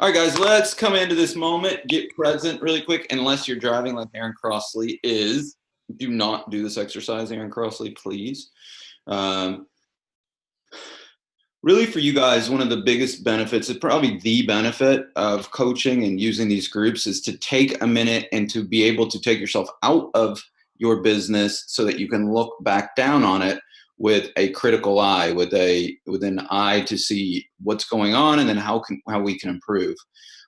All right, guys, let's come into this moment. Get present really quick, unless you're driving like Aaron Crossley is. Do not do this exercise, Aaron Crossley, please. Um, really, for you guys, one of the biggest benefits, it's probably the benefit of coaching and using these groups, is to take a minute and to be able to take yourself out of your business so that you can look back down on it with a critical eye, with an eye to see what's going on and then how we can improve.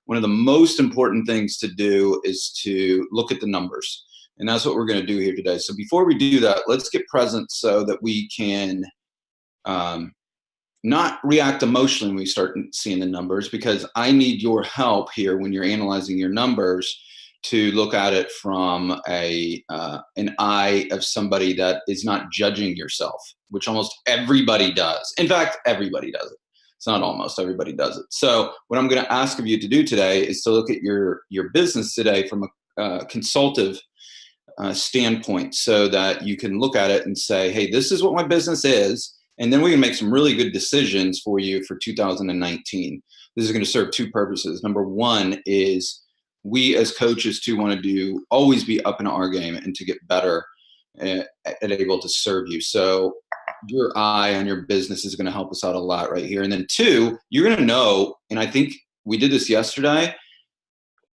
One of the most important things to do is to look at the numbers. And that's what we're going to do here today. So before we do that, let's get present so that we can um, not react emotionally when we start seeing the numbers, because I need your help here when you're analyzing your numbers to look at it from an eye of somebody that is not judging yourself, which almost everybody does. In fact, everybody does it. It's not almost, everybody does it. So what I'm going to ask of you to do today is to look at your business today from a consultative standpoint, so that you can look at it and say, hey, this is what my business is. And then we can make some really good decisions for you for 2019. This is going to serve two purposes. Number one is we as coaches too want to always be up in our game and to get better at able to serve you. So your eye on your business is going to help us out a lot right here. And then two, you're going to know, and I think we did this yesterday,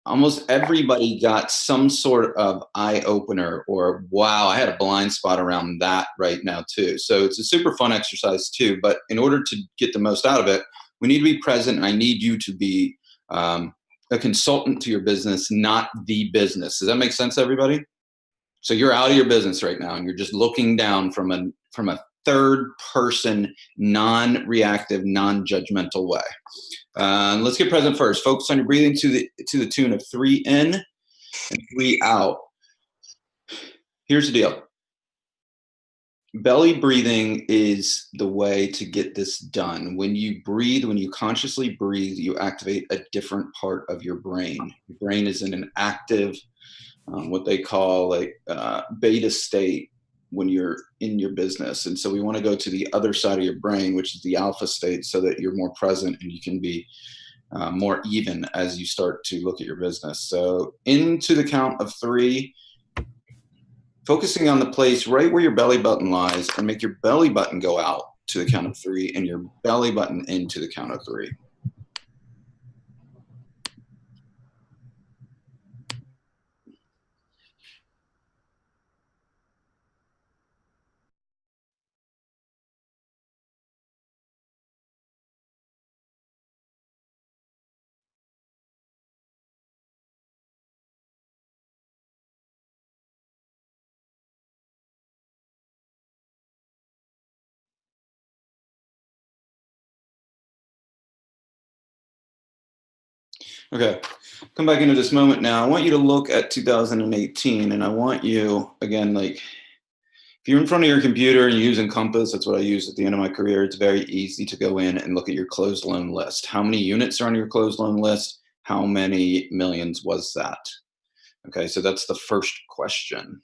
almost everybody got some sort of eye opener or wow, I had a blind spot around that right now too. So it's a super fun exercise too. But in order to get the most out of it, we need to be present. And I need you to be a consultant to your business, not the business. Does that make sense, everybody? So you're out of your business right now and you're just looking down from a third person, non-reactive, non-judgmental way. Let's get present first. Focus on your breathing to the tune of 3 in and 3 out. Here's the deal. Belly breathing is the way to get this done. When you breathe, when you consciously breathe, you activate a different part of your brain. Your brain is in an active, what they call like beta state when you're in your business. And so we want to go to the other side of your brain, which is the alpha state, so that you're more present and you can be more even as you start to look at your business. So into the count of 3, focusing on the place right where your belly button lies, and make your belly button go out to the count of 3 and your belly button into the count of 3. Okay, come back into this moment now. I want you to look at 2018, and I want you, again, like, if you're in front of your computer and you're using Compass, that's what I used at the end of my career. It's very easy to go in and look at your closed loan list. How many units are on your closed loan list? How many millions was that? Okay, so that's the first question.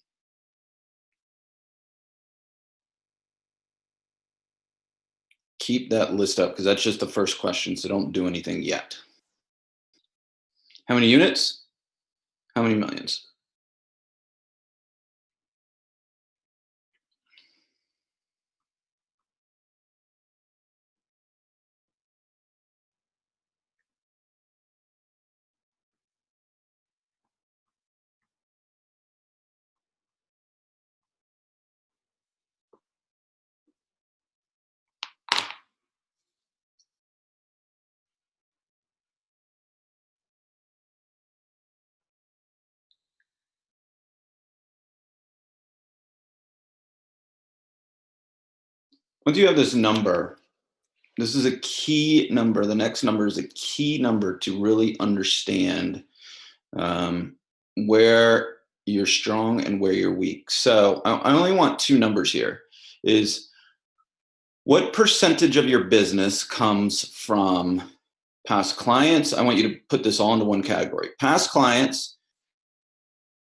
Keep that list up because that's just the first question, so don't do anything yet. How many units? How many millions? Once you have this number, this is a key number. The next number is a key number to really understand where you're strong and where you're weak. So I only want 2 numbers here. Is what percentage of your business comes from past clients? I want you to put this all into one category. Past clients,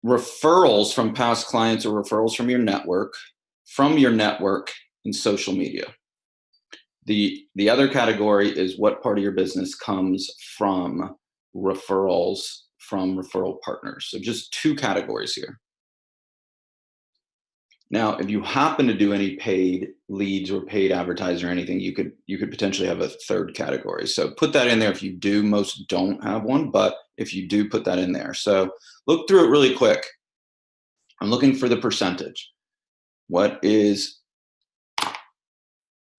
referrals from past clients or referrals from your network in social media. The other category is what part of your business comes from referrals from referral partners. So just 2 categories here. Now, if you happen to do any paid leads or paid advertising or anything, you could potentially have a 3rd category. So put that in there if you do. Most don't have one, but if you do, put that in there. So look through it really quick. I'm looking for the percentage. What is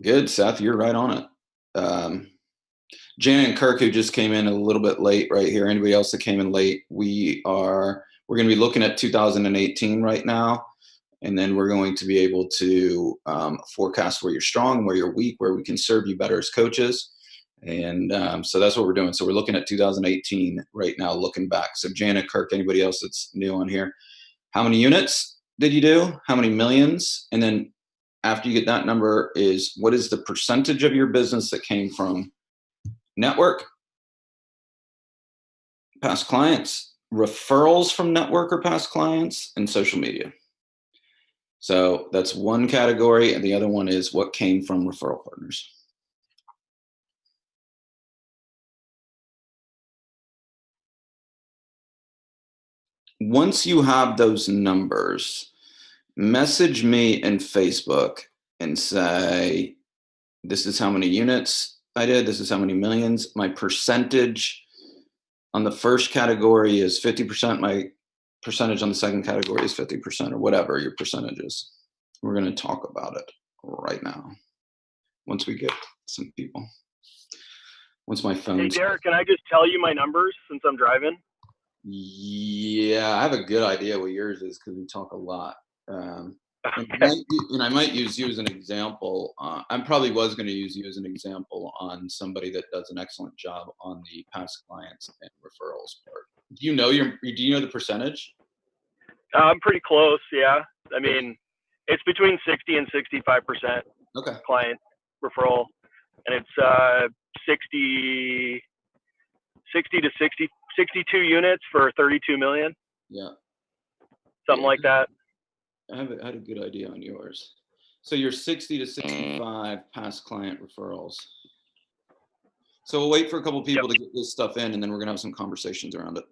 good, Seth? You're right on it. Janet and Kirk, who just came in a little bit late right here. Anybody else that came in late? We're going to be looking at 2018 right now. And then we're going to be able to forecast where you're strong and where you're weak, where we can serve you better as coaches. And so that's what we're doing. So we're looking at 2018 right now, looking back. So Janet, Kirk, anybody else that's new on here, how many units did you do? How many millions? And then after you get that number is what is the percentage of your business that came from network, past clients, referrals from network or past clients, and social media. So that's one category, and the other one is what came from referral partners. Once you have those numbers, message me in Facebook and say, this is how many units I did, this is how many millions. My percentage on the first category is 50%. My percentage on the second category is 50%, or whatever your percentage is. We're going to talk about it right now once we get some people. Once my phone. Hey, Deryck, can I just tell you my numbers since I'm driving? Yeah, I have a good idea what yours is because we talk a lot. Okay. And I might use you as an example. I probably was going to use you as an example on somebody that does an excellent job on the past clients and referrals part. Do you know the percentage? I'm pretty close. Yeah. I mean, it's between 60 and 65% Okay. client referral, and it's 60 to 62 units for 32 million. Yeah. Something like that. I had a good idea on yours. So you're 60 to 65 past client referrals. So we'll wait for a couple of people to get this stuff in, and then we're going to have some conversations around it.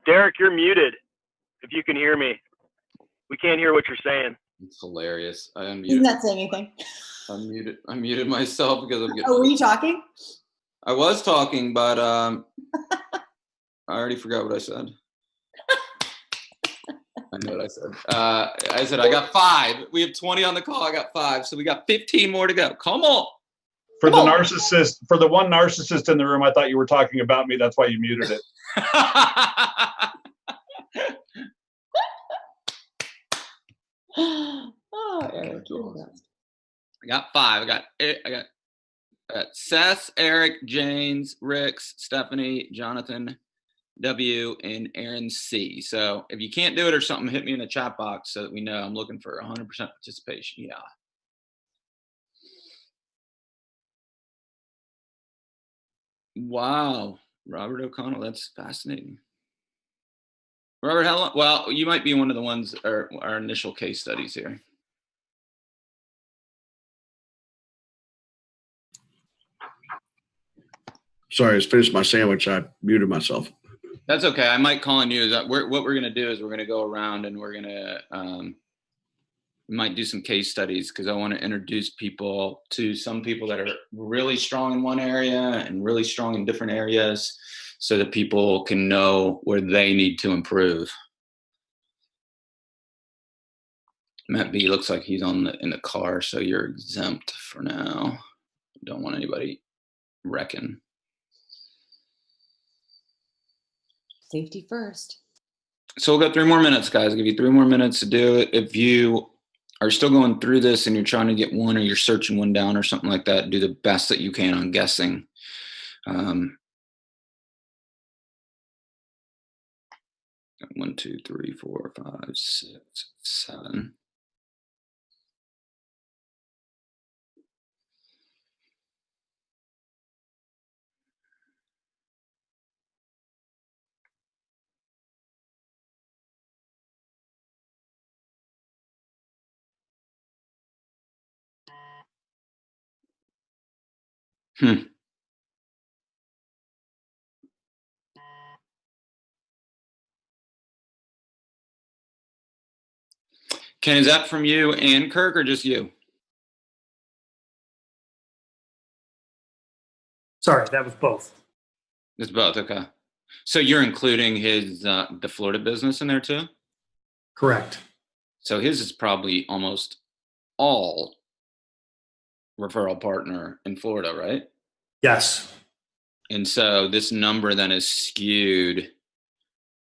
Deryck, you're muted. If you can hear me, we can't hear what you're saying. It's hilarious. I unmuted. He's not saying anything. I muted myself because I'm getting. Oh, were you talking? I was talking, but I already forgot what I said. I know what I said. I said I got 5. We have 20 on the call. I got 5, so we got 15 more to go. Come on. For the narcissist, for the one narcissist in the room, I thought you were talking about me. That's why you muted it. Oh, Eric, you're the best. I got 5. I got Seth, Eric, James, Ricks, Stephanie, Jonathan, W, and Aaron C. So if you can't do it or something, hit me in the chat box so that we know. I'm looking for 100% participation. Yeah. Wow. Robert O'Connell. That's fascinating. Robert, how long? Well, you might be one of the ones, our initial case studies here. Sorry, I just finished my sandwich. I muted myself. That's okay. I might call on you. What we're going to do is we're going to go around and we're going to we might do some case studies because I want to introduce people to some people that are really strong in one area and really strong in different areas so that people can know where they need to improve. Matt B looks like he's in the car, so you're exempt for now. Don't want anybody wrecking. Safety first. So we'll go 3 more minutes, guys. I'll give you 3 more minutes to do it. If you are still going through this and you're trying to get one or you're searching one down or something like that, do the best that you can on guessing. 1, 2, 3, 4, 5, 6, 7. Ken, is that from you and Kirk or just you? Sorry, that was both. It's both, okay. So you're including his the Florida business in there too? Correct. So his is probably almost all referral partner in Florida, right? Yes. And so this number then is skewed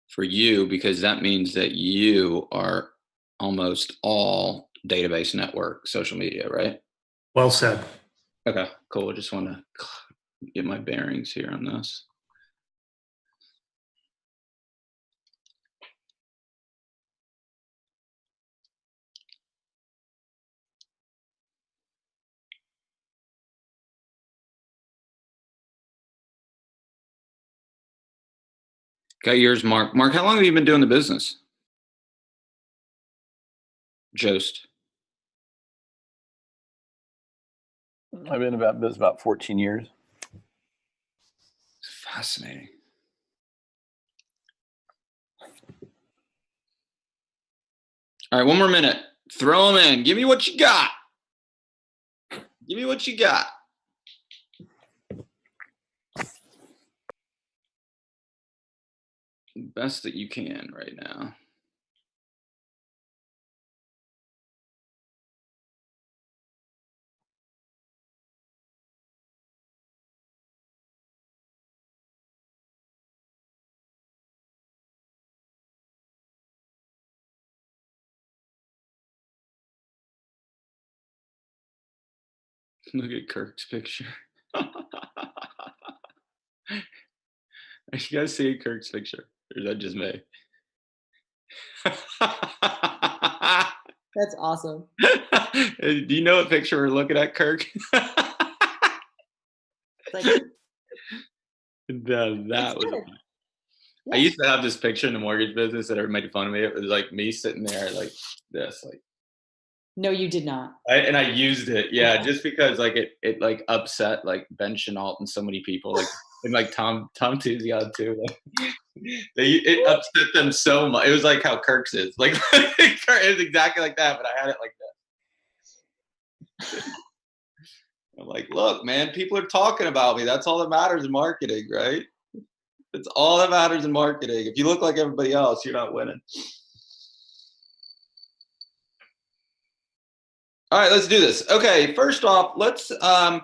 for you because that means that you are almost all database network social media, right? Well said. Okay, cool. I just want to get my bearings here on this. Got yours, Mark. Mark, how long have you been doing the business? Jost. I've been about this about 14 years. Fascinating. All right, 1 more minute. Throw them in. Give me what you got. Give me what you got. Best that you can right now. Look at Kirk's picture. You guys see Kirk's picture? Or is that just me? That's awesome. Do you know what picture we're looking at, Kirk? Like, that was. Yeah. I used to have this picture in the mortgage business that everybody made fun of me. It was like me sitting there like this, like. No, you did not. And I used it, yeah, just because like it like upset like Ben Chenault and so many people, like and like Tom Tuzion too. Like, it upset them so much. It was like how Kirk's is, like it was exactly like that, but I had it like that. I'm like, look, man, people are talking about me. That's all that matters in marketing, right? It's all that matters in marketing. If you look like everybody else, you're not winning. All right, let's do this. Okay, first off, let's I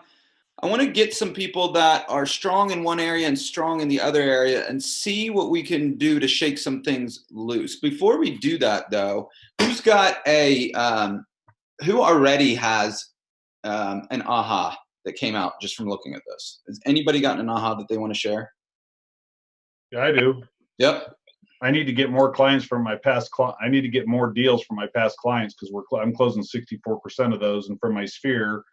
want to get some people that are strong in one area and strong in the other area and see what we can do to shake some things loose. Before we do that though, who's got a who already has an aha that came out just from looking at this? Has anybody gotten an aha that they want to share? Yeah, I do. Yep. I need to get more clients from my past I need to get more deals from my past clients because I'm closing 64% of those, and from my sphere,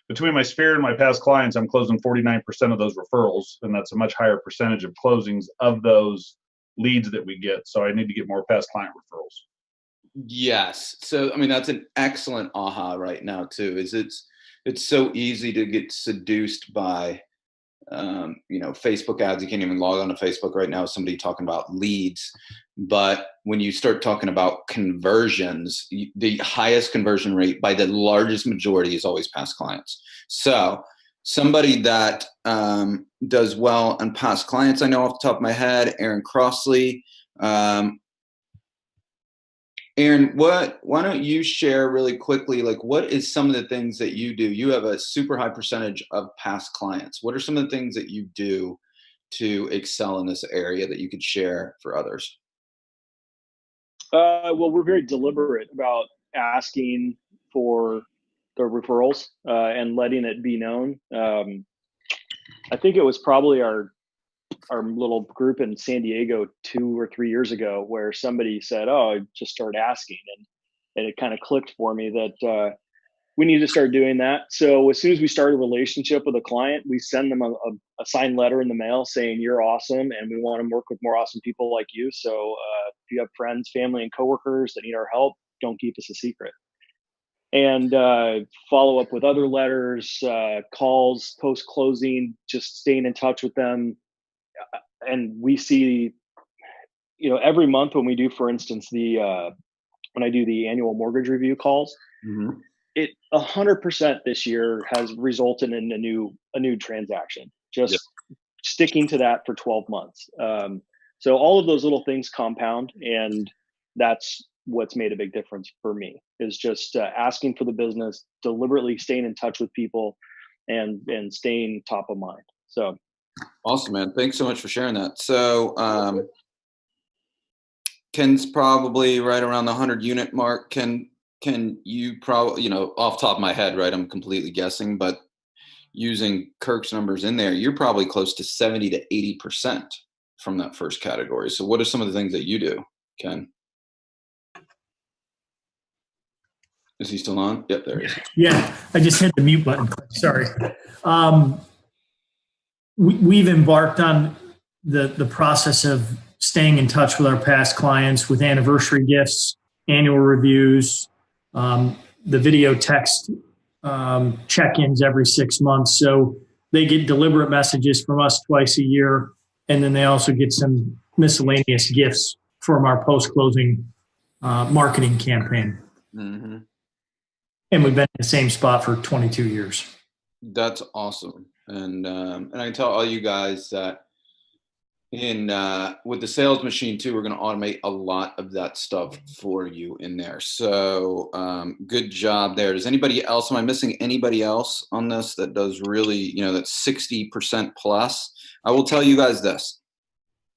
between my sphere and my past clients, I'm closing 49% of those referrals, and that's a much higher percentage of closings of those leads that we get. So I need to get more past client referrals. Yes. So, I mean, that's an excellent aha right now too, is it's so easy to get seduced by, Facebook ads. You can't even log on to Facebook right now. Somebody talking about leads. But when you start talking about conversions, the highest conversion rate by the largest majority is always past clients. So somebody that does well on past clients, I know off the top of my head, Aaron Crossley. Aaron, why don't you share really quickly, like, what is some of the things that you do? You have a super high percentage of past clients. What are some of the things that you do to excel in this area that you could share for others? Well, we're very deliberate about asking for the referrals and letting it be known. I think it was probably our little group in San Diego 2 or 3 years ago where somebody said, "Oh, just start asking," and it kind of clicked for me that we need to start doing that. So as soon as we start a relationship with a client, we send them a signed letter in the mail saying you're awesome and we want to work with more awesome people like you. So if you have friends, family, and coworkers that need our help, don't keep us a secret. And follow up with other letters, calls, post closing, just staying in touch with them. And we see, every month when we do, for instance, when I do the annual mortgage review calls, Mm-hmm. it 100% this year has resulted in a new transaction, just sticking to that for 12 months. So all of those little things compound, and that's what's made a big difference for me, is just asking for the business, deliberately staying in touch with people, and staying top of mind. So Awesome, man. Thanks so much for sharing that. So Ken's probably right around the 100 unit mark. Can you probably, off the top of my head, right, I'm completely guessing, but using Kirk's numbers in there, you're probably close to 70 to 80% from that first category. So what are some of the things that you do, Ken? Is he still on? Yep, there he is. Yeah, I just hit the mute button. Sorry. We've embarked on the process of staying in touch with our past clients with anniversary gifts, annual reviews, the video text check-ins every 6 months. So they get deliberate messages from us twice a year, and then they also get some miscellaneous gifts from our post-closing marketing campaign. Mm-hmm. And we've been in the same spot for 22 years. That's awesome. And I can tell all you guys that with the sales machine too, we're going to automate a lot of that stuff for you in there. So good job there. Does anybody else, am I missing anybody else on this that does really, that's 60% plus? I will tell you guys this,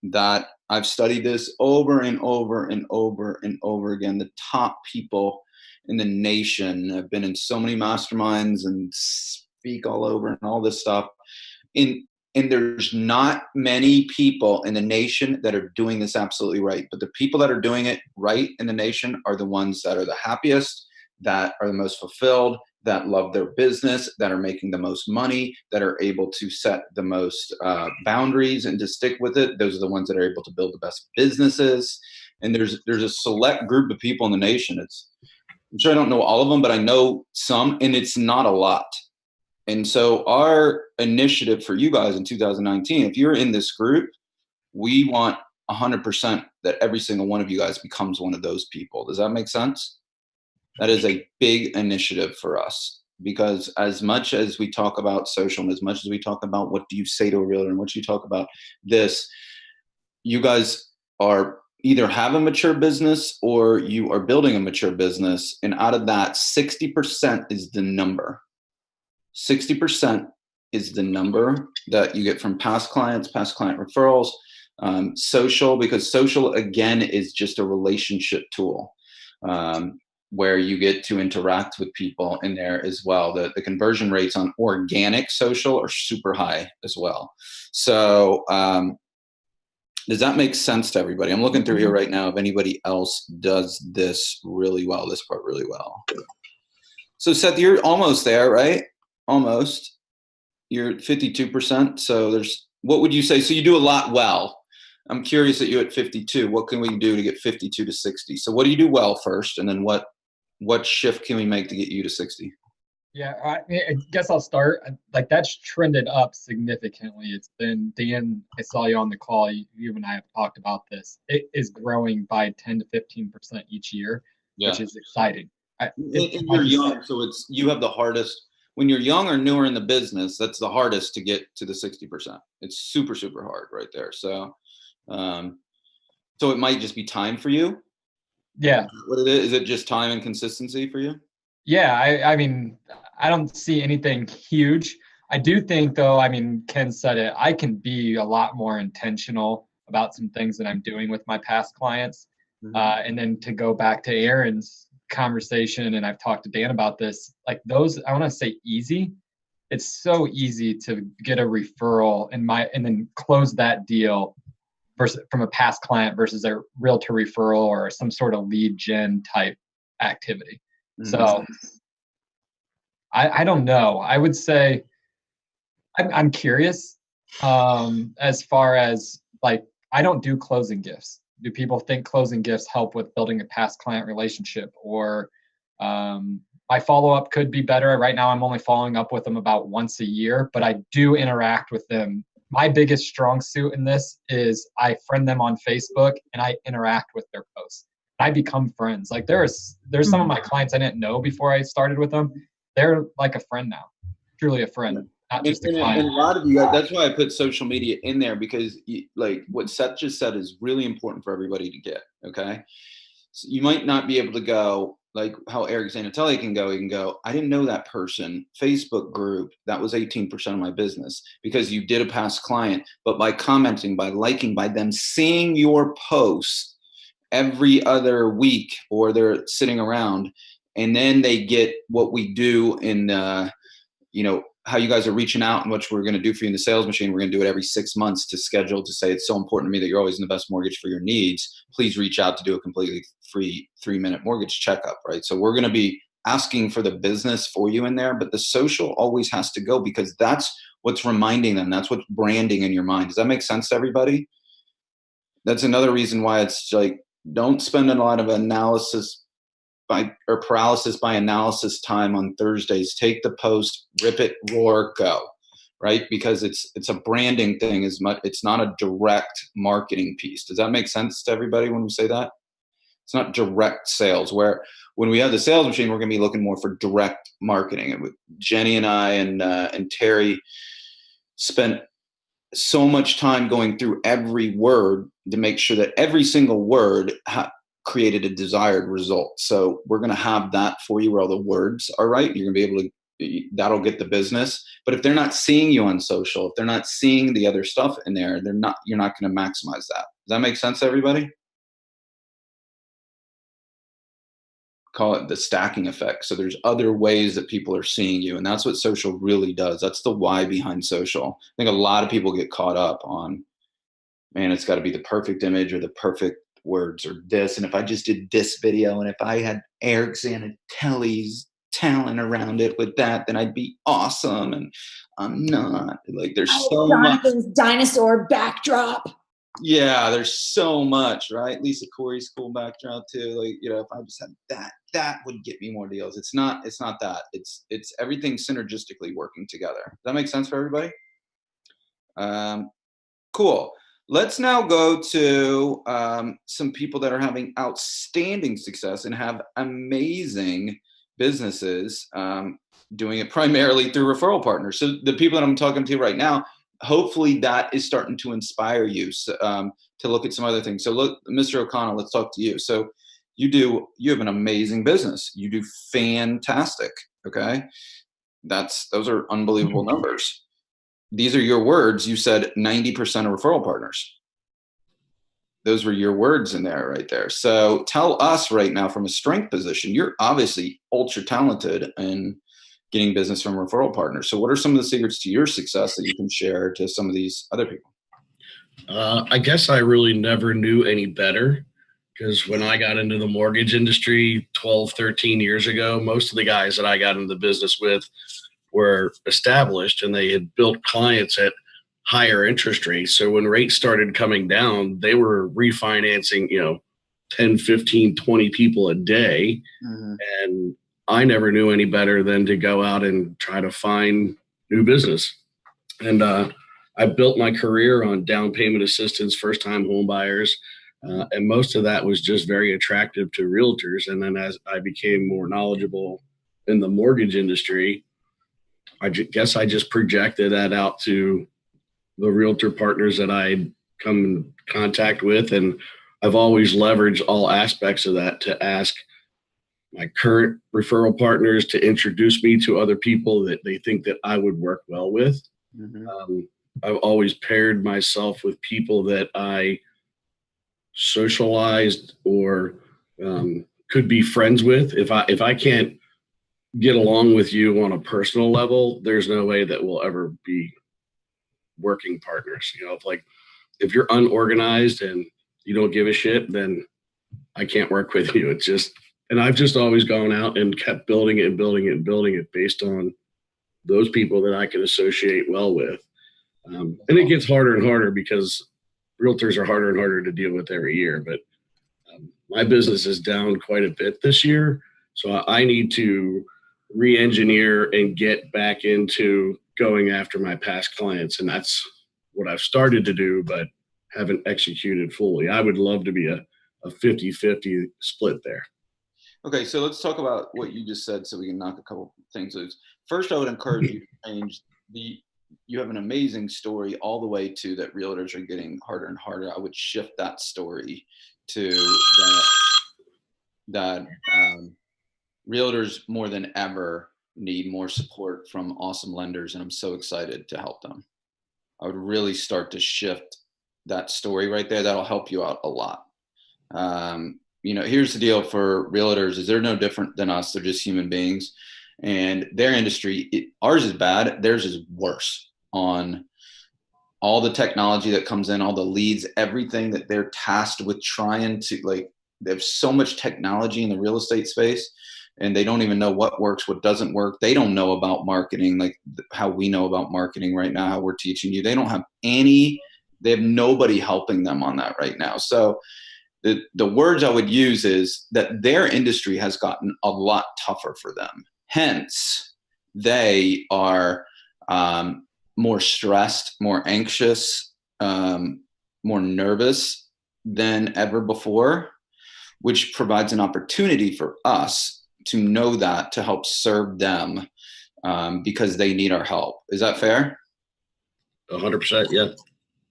that I've studied this over and over and over and over again. The top people in the nation have been in so many masterminds and speak all over and all this stuff. And there's not many people in the nation that are doing this absolutely right. But the people that are doing it right in the nation are the ones that are the happiest, that are the most fulfilled, that love their business, that are making the most money, that are able to set the most boundaries and to stick with it. Those are the ones that are able to build the best businesses. And there's a select group of people in the nation. I'm sure I don't know all of them, but I know some, and it's not a lot. And so our initiative for you guys in 2019, if you're in this group, we want 100% that every single one of you guys becomes one of those people. Does that make sense? That is a big initiative for us, because as much as we talk about social and as much as we talk about what do you say to a realtor and what you talk about this, you guys are either have a mature business or you are building a mature business. And out of that, 60% is the number. 60% is the number that you get from past clients, past client referrals, social, because social, again, is just a relationship tool where you get to interact with people in there as well. The conversion rates on organic social are super high as well. So does that make sense to everybody? I'm looking through here right now if anybody else does this really well, this part really well. So Seth, you're almost there, right? almost. You're at 52%. So what would you say? So you do a lot well. I'm curious that you're at 52. What can we do to get 52 to 60? So what do you do well first? And then what shift can we make to get you to 60? Yeah, I guess I'll start. Like that's trended up significantly. It's been, Dan, I saw you on the call. You and I have talked about this. It is growing by 10 to 15% each year, which is exciting. And you're young, so you have the hardest. When you're young or newer in the business, that's the hardest to get to the 60%. It's super, super hard right there. So, so it might just be time for you. Yeah. What it is it just time and consistency for you? Yeah, I mean, I don't see anything huge. I do think, though, I mean, Ken said it, I can be a lot more intentional about some things that I'm doing with my past clients. And then to go back to Aaron's conversation, and I've talked to Dan about this, like those, I want to say easy. It's so easy to get a referral and then close that deal versus from a past client versus a realtor referral or some sort of lead gen type activity. So I don't know. I would say I'm curious as far as like, I don't do closing gifts. Do people think closing gifts help with building a past client relationship? Or my follow-up could be better. Right now, I'm only following up with them about once a year, but I do interact with them. My biggest strong suit in this is I friend them on Facebook and I interact with their posts. I become friends. Like there's some of my clients I didn't know before I started with them. They're like a friend now, truly a friend, not just a client. And a lot of you, that's why I put social media in there, because like what Seth just said is really important for everybody to get. Okay. So you might not be able to go like how Eric Zanatelli can go. He can go, I didn't know that person. Facebook group, that was 18% of my business because you did a past client, but by commenting, by liking, by them seeing your post every other week, or they're sitting around, and then they get what we do in, how you guys are reaching out and what we're going to do for you in the sales machine. We're going to do it every 6 months to schedule to say, it's so important to me that you're always in the best mortgage for your needs. Please reach out to do a completely free 3-minute mortgage checkup, right? So we're going to be asking for the business for you in there, but the social always has to go because that's what's reminding them. That's what's branding in your mind. Does that make sense to everybody? That's another reason why it's like, don't spend a lot of paralysis by analysis time on Thursdays. Take the post, rip it, roar, go, right? Because it's a branding thing as much. It's not a direct marketing piece. Does that make sense to everybody when we say that? It's not direct sales. Where when we have the sales machine, we're going to be looking more for direct marketing. And with Jenny and I and Terry spent so much time going through every word to make sure that every single word created a desired result. So we're going to have that for you where all the words are right. You're going to be able to, that'll get the business. But if they're not seeing you on social, if they're not seeing the other stuff in there, you're not going to maximize that. Does that make sense to everybody? Call it the stacking effect. So there's other ways that people are seeing you, and that's what social really does. That's the why behind social. I think a lot of people get caught up on, man, it's got to be the perfect image or the perfect words or this. And if I just did this video and if I had Eric Zanatelli's talent around it with that, then I'd be awesome. And I'm not. Like there's so much. Jonathan's dinosaur backdrop. Yeah, there's so much, right? Lisa Corey's cool backdrop too. Like, if I just had that would get me more deals. It's not that. It's everything synergistically working together. Does that make sense for everybody? Cool. Let's now go to some people that are having outstanding success and have amazing businesses doing it primarily through referral partners. So the people that I'm talking to right now, hopefully that is starting to inspire you to look at some other things. So look, Mr. O'Connell, let's talk to you. So you have an amazing business. You do fantastic. Okay. Those are unbelievable numbers. These are your words. You said 90% of referral partners. Those were your words in there right there. So tell us right now from a strength position, you're obviously ultra talented in getting business from referral partners. So what are some of the secrets to your success that you can share to some of these other people? I guess I really never knew any better, because when I got into the mortgage industry 12, 13 years ago, most of the guys that I got into the business with were established and they had built clients at higher interest rates. So when rates started coming down, they were refinancing, 10, 15, 20 people a day. Mm-hmm. And I never knew any better than to go out and try to find new business. And I built my career on down payment assistance, first time home buyers. And most of that was just very attractive to realtors. And then as I became more knowledgeable in the mortgage industry, I guess I just projected that out to the realtor partners that I'd come in contact with. And I've always leveraged all aspects of that to ask my current referral partners to introduce me to other people that they think that I would work well with. Mm-hmm. I've always paired myself with people that I socialized or could be friends with. If I can't get along with you on a personal level, there's no way that we'll ever be working partners. If you're unorganized and you don't give a shit, then I can't work with you. And I've just always gone out and kept building it and building it and building it based on those people that I can associate well with. And it gets harder and harder because realtors are harder and harder to deal with every year. But my business is down quite a bit this year. So I need to re-engineer and get back into going after my past clients. And that's what I've started to do, but haven't executed fully. I would love to be a 50-50 split there. Okay, so let's talk about what you just said so we can knock a couple things loose. First, I would encourage you to change you have an amazing story all the way to that realtors are getting harder and harder. I would shift that story to that realtors more than ever need more support from awesome lenders, and I'm so excited to help them. I would really start to shift that story right there. That'll help you out a lot. Here's the deal for realtors is they're no different than us. They're just human beings. And their industry, ours is bad. Theirs is worse on all the technology that comes in, all the leads, everything that they're tasked with trying to they have so much technology in the real estate space and they don't even know what works, what doesn't work. They don't know about marketing, like how we know about marketing right now, how we're teaching you. They have nobody helping them on that right now. So the words I would use is that their industry has gotten a lot tougher for them. Hence, they are more stressed, more anxious, more nervous than ever before, which provides an opportunity for us to know that, to help serve them because they need our help. Is that fair? 100%, yeah.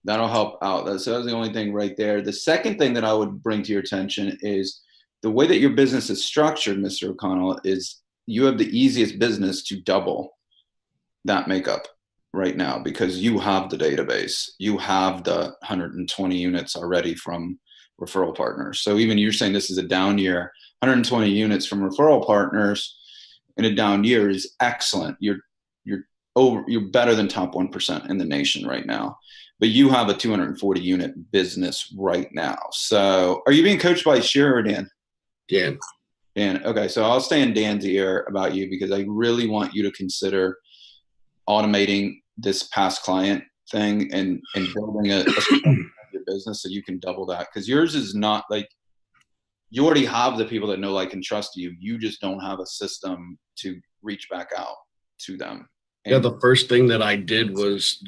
That'll help out. So that's the only thing right there. The second thing that I would bring to your attention is the way that your business is structured, Mr. O'Connell, is you have the easiest business to double that makeup right now because you have the database. You have the 120 units already from referral partners. So even you're saying this is a down year, 120 units from referral partners in a down year is excellent. You're better than top 1% in the nation right now. But you have a 240 unit business right now. So are you being coached by Shearer or Dan? Dan. Dan. Okay. So I'll stay in Dan's ear about you because I really want you to consider automating this past client thing and building a your business so you can double that. Because yours is not like you already have the people that know, like, and trust you. You just don't have a system to reach back out to them. And the first thing that I did was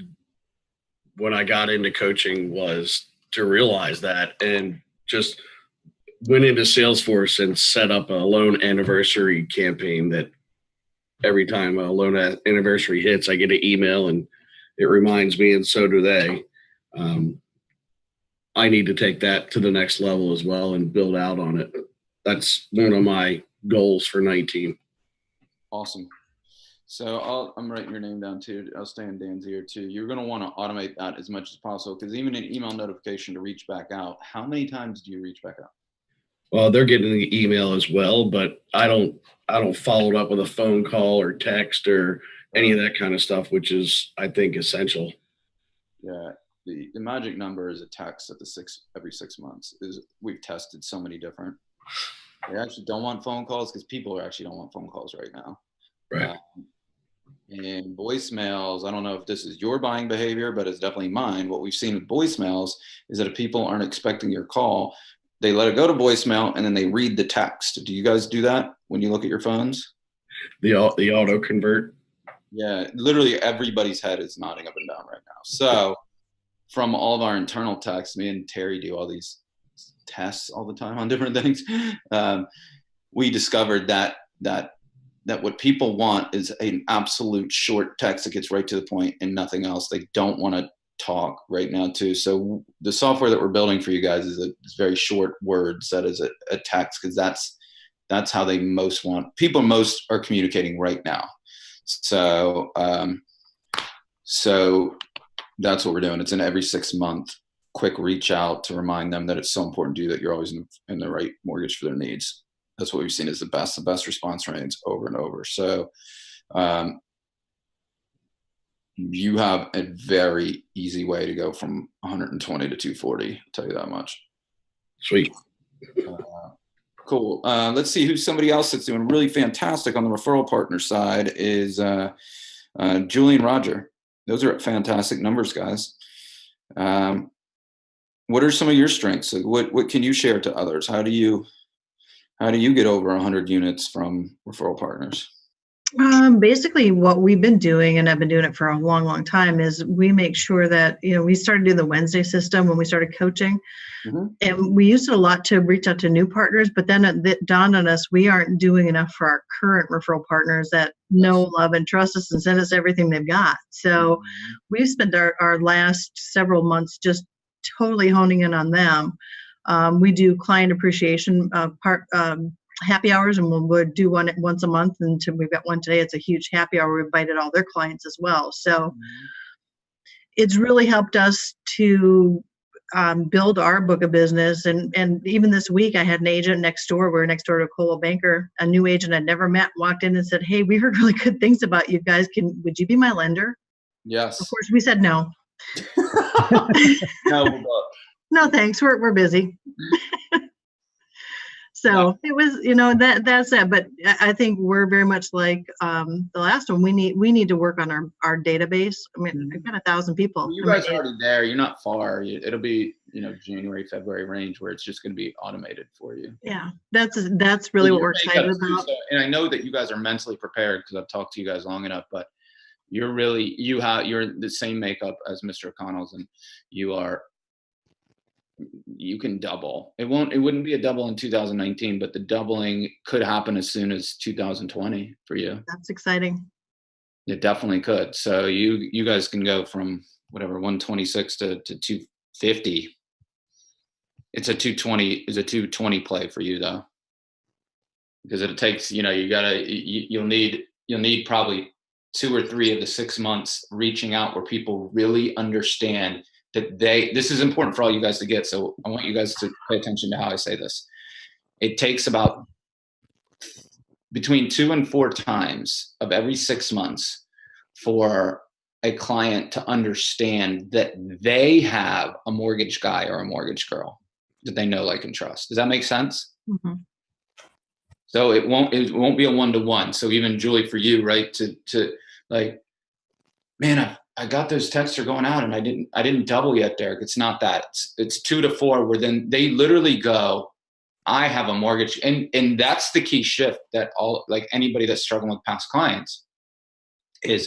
when I got into coaching was to realize that and just went into Salesforce and set up a loan anniversary campaign that every time a loan anniversary hits, I get an email and it reminds me, and so do they. I need to take that to the next level as well and build out on it. That's one of my goals for 19. Awesome. So I'm writing your name down too. I'll stay in Dan's ear too. You're going to want to automate that as much as possible because even an email notification to reach back out, how many times do you reach back out? Well, they're getting the email as well, but I don't follow it up with a phone call or text or any of that kind of stuff, which is, I think, essential. Yeah. The magic number is a text every 6 months. We've tested so many different. They actually don't want phone calls because people actually don't want phone calls right now. Right. in voicemails, I don't know if this is your buying behavior, but it's definitely mine. What we've seen with voicemails is that if people aren't expecting your call, they let it go to voicemail and then they read the text. Do you guys do that when you look at your phones? The auto convert. Yeah, literally everybody's head is nodding up and down right now. So from all of our internal texts, me and Terry do all these tests all the time on different things. We discovered that what people want is an absolute short text that gets right to the point and nothing else. They don't want to talk right now too. So the software that we're building for you guys is very short words that is a text, because that's how they most want. People most are communicating right now. So that's what we're doing. It's an every 6 month quick reach out to remind them that it's so important to you that you're always in the right mortgage for their needs. That's what we've seen is the best response rates over and over. So you have a very easy way to go from 120 to 240. I'll tell you that much. Sweet. Cool. Let's see who's somebody else that's doing really fantastic on the referral partner side is Julie and Roger. Those are fantastic numbers, guys. What are some of your strengths? What can you share to others? How do you get over 100 units from referral partners? Basically what we've been doing, and I've been doing it for a long, long time, is we make sure that, we started doing the Wednesday system when we started coaching. Mm-hmm. And we used it a lot to reach out to new partners, but then it dawned on us, we aren't doing enough for our current referral partners that know, love, and trust us and send us everything they've got. So we've spent our last several months just totally honing in on them. We do client appreciation happy hours, and we'll do one once a month. And we've got one today. It's a huge happy hour. We invited all their clients as well. So it's really helped us to build our book of business. And even this week, I had an agent next door. We're next door to a Coldwell Banker. A new agent I'd never met walked in and said, "Hey, we heard really good things about you guys. Would you be my lender?" Yes. Of course, we said no. No, thanks. We're busy. So it was, that's it. But I think we're very much like the last one. We need to work on our database. I mean, I've got 1,000 people. Well, you guys are already there. You're not far. It'll be, January, February range where it's just going to be automated for you. Yeah, that's really what we're excited about. And I know that you guys are mentally prepared because I've talked to you guys long enough, but you're the same makeup as Mr. O'Connell's, and you can double. It wouldn't be a double in 2019, but the doubling could happen as soon as 2020 for you. That's exciting. It definitely could. So you guys can go from whatever 126 to 250. It's a 220 play for you though, because it takes you'll need probably 2 or 3 of the 6 months reaching out where people really understand that this is important for all you guys to get. So I want you guys to pay attention to how I say this. It takes about between 2 and 4 times of every 6 months for a client to understand that they have a mortgage guy or a mortgage girl that they know, like, and trust. Does that make sense? Mm-hmm. So it won't be a 1-to-1. So even Julie, for you, right, to like, man, I got those texts are going out and I didn't double yet, Deryck. It's not that. It's 2 to 4 where then they literally go, I have a mortgage. And that's the key shift that anybody that's struggling with past clients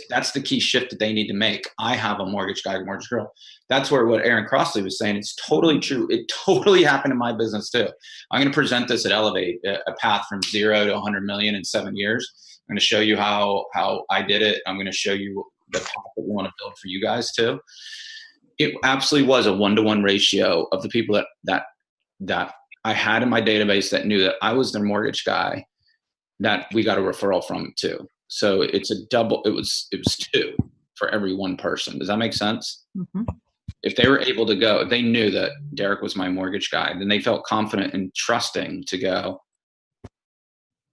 that's the key shift that they need to make. I have a mortgage guy or mortgage girl. That's where what Aaron Crossley was saying, it's totally true. It totally happened in my business too. I'm going to present this at Elevate, a path from 0 to 100 million in 7 years. I'm going to show you how I did it. I'm going to show you the path that we want to build for you guys too. It absolutely was a 1-to-1 ratio of the people that I had in my database that knew that I was their mortgage guy that we got a referral from too. So it's a double. It was 2 for every 1 person. Does that make sense? Mm-hmm. If they were able to go, if they knew that Deryck was my mortgage guy, then they felt confident and trusting to go,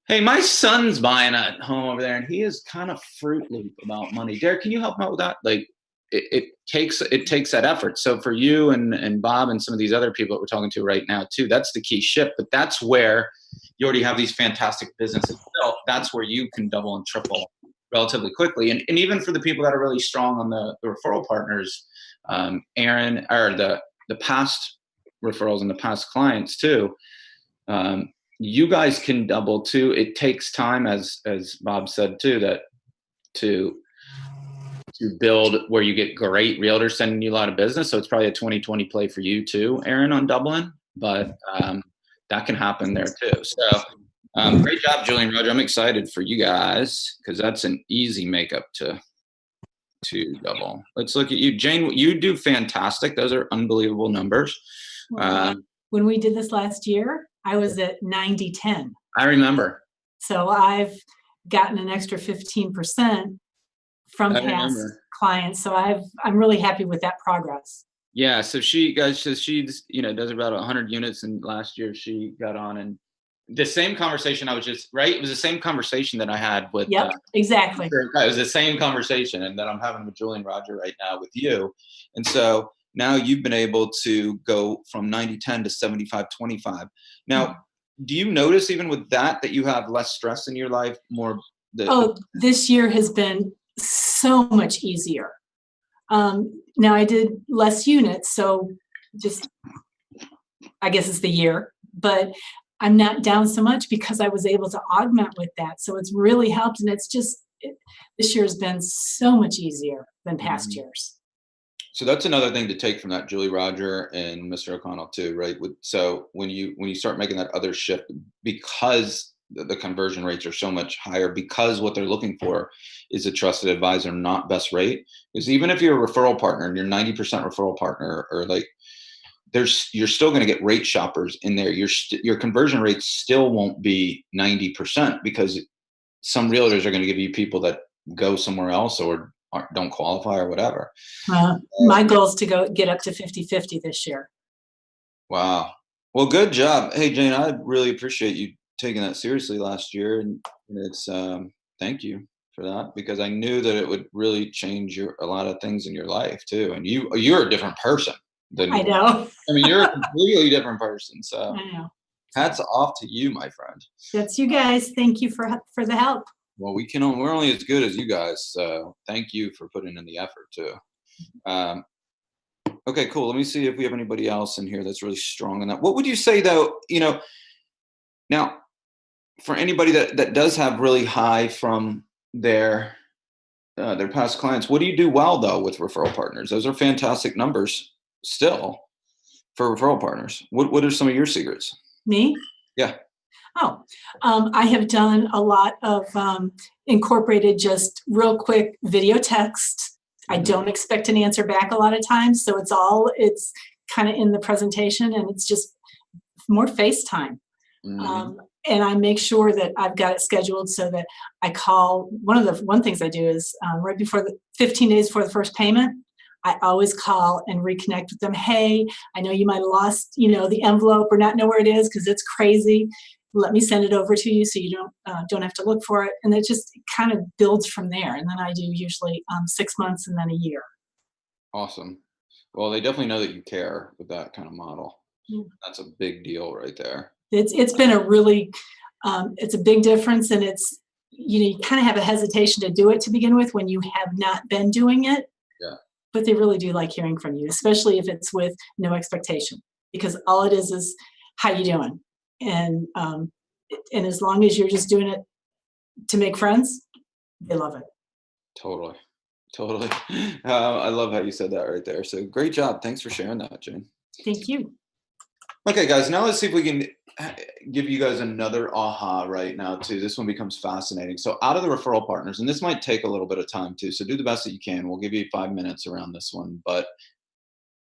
hey, my son's buying a home over there and he is kind of Fruit Loop about money. Deryck, can you help him out with that? Like it takes that effort. So for you and Bob and some of these other people that we're talking to right now too, that's the key shift. But that's where you already have these fantastic businesses built. That's where you can double and triple relatively quickly. And even for the people that are really strong on the referral partners, Aaron, or the past referrals and the past clients too, you guys can double too. It takes time, as Bob said too, that to build where you get great realtors sending you a lot of business. So it's probably a 2020 play for you too, Aaron, on doubling, but that can happen there too. So great job, Julie and Roger. I'm excited for you guys because that's an easy makeup to double. Let's look at you. Jane, you do fantastic. Those are unbelievable numbers. When we did this last year, I was at 90-10. I remember. So I've gotten an extra 15% from past clients. So I'm really happy with that progress. Yeah. So she's, does about 100 units, and last year she got on, and the same conversation it was the same conversation that I had with. Yep, exactly. It was the same conversation, and that I'm having with Julie and Roger right now with you. And so now you've been able to go from 90-10 to 75-25. Now, do you notice even with that you have less stress in your life, more? This year has been so much easier. Now I did less units, so just, I guess it's the year, but I'm not down so much because I was able to augment with that. So it's really helped, and it's just, this year has been so much easier than past years. So that's another thing to take from that, Julie, Roger, and Mr. O'Connell too, right? So when you start making that other shift, because the conversion rates are so much higher, because what they're looking for is a trusted advisor, not best rate. Because even if you're a referral partner and you're 90% referral partner, or like, you're still going to get rate shoppers in there. Your conversion rates still won't be 90% because some realtors are going to give you people that go somewhere else or don't qualify or whatever. My goal is to get up to 50-50 this year. Wow. Well, good job. Hey, Jane, I really appreciate you taking that seriously last year. And it's, thank you for that, because I knew that it would really change a lot of things in your life too. And you're a different person. I know. I mean, you're a completely different person. So I know. Hats off to you, my friend. That's you guys. Thank you for the help. Well, we're only as good as you guys. So thank you for putting in the effort too. Okay, cool. Let me see if we have anybody else in here that's really strong in that. What would you say though, now for anybody that does have really high from their past clients, what do you do well though with referral partners? Those are fantastic numbers still for referral partners. What are some of your secrets? Me? Yeah. I have done a lot of incorporated just real quick video text. I don't expect an answer back a lot of times. So it's kind of in the presentation, and it's just more FaceTime. And I make sure that I've got it scheduled so that I call. One things I do is right before 15 days before the first payment, I always call and reconnect with them. Hey, I know you might have lost, the envelope or not know where it is because it's crazy. Let me send it over to you so you don't have to look for it. And it just kind of builds from there. And then I do usually 6 months and then a year. Awesome. Well, they definitely know that you care with that kind of model. Yeah. That's a big deal right there. It's been a really, it's a big difference. And it's, you kind of have a hesitation to do it to begin with when you have not been doing it. Yeah. But they really do like hearing from you, especially if it's with no expectation, because all it is how you doing. And as long as you're just doing it to make friends, they love it. Totally. I love how you said that right there. So great job. Thanks for sharing that, Jane. Thank you. Okay, guys, now let's see if we can give you guys another aha right now too. This one becomes fascinating. So out of the referral partners, and this might take a little bit of time too, so do the best that you can. We'll give you 5 minutes around this one. But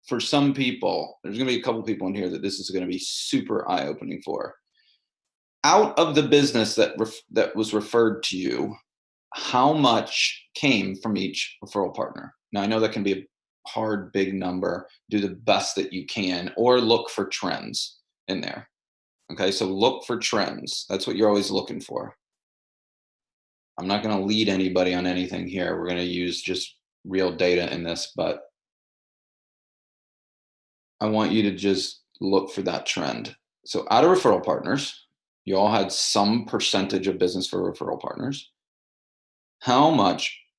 for some people, there's going to be a couple people in here that this is going to be super eye-opening for. Out of the business that was referred to you, how much came from each referral partner? Now, I know that can be a hard, big number. Do the best that you can, or look for trends in there. Okay, so look for trends. That's what you're always looking for. I'm not going to lead anybody on anything here. We're going to use just real data in this, but I want you to just look for that trend. So out of referral partners, you all had some percentage of business for referral partners.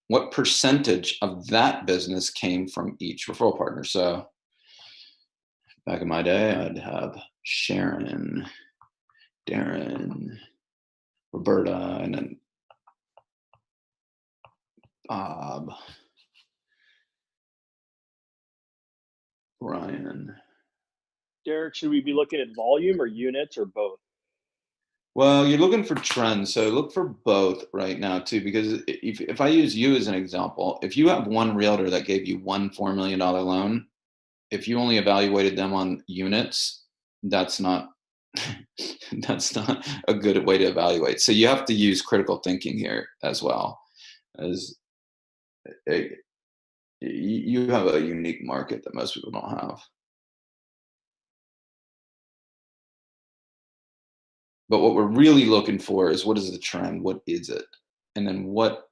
what percentage of that business came from each referral partner? So back in my day, I'd have Sharon, Darren, Roberta, and then Bob, Ryan. Deryck, should we be looking at volume or units or both? Well, you're looking for trends, so look for both right now too, because if I use you as an example, if you have one realtor that gave you one $4 million loan, if you only evaluated them on units, that's not that's not a good way to evaluate. So you have to use critical thinking here as well, as you have a unique market that most people don't have. But what we're really looking for is, what is the trend? What is it? And then what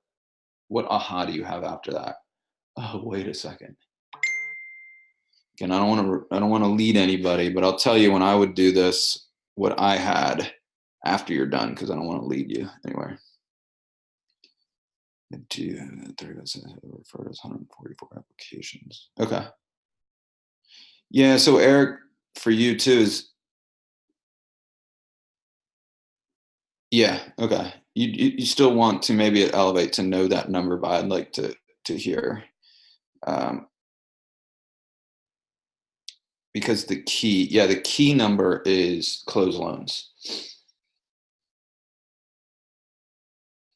aha do you have after that? Oh, wait a second. Again, I don't want to lead anybody, but I'll tell you when I would do this, what I had after you're done, because I don't want to lead you anywhere. Referred as 144 applications. Okay. Yeah. So Eric, for you too is. Yeah. Okay. You still want to maybe elevate to know that number, but I'd like to hear, because the key number is close loans.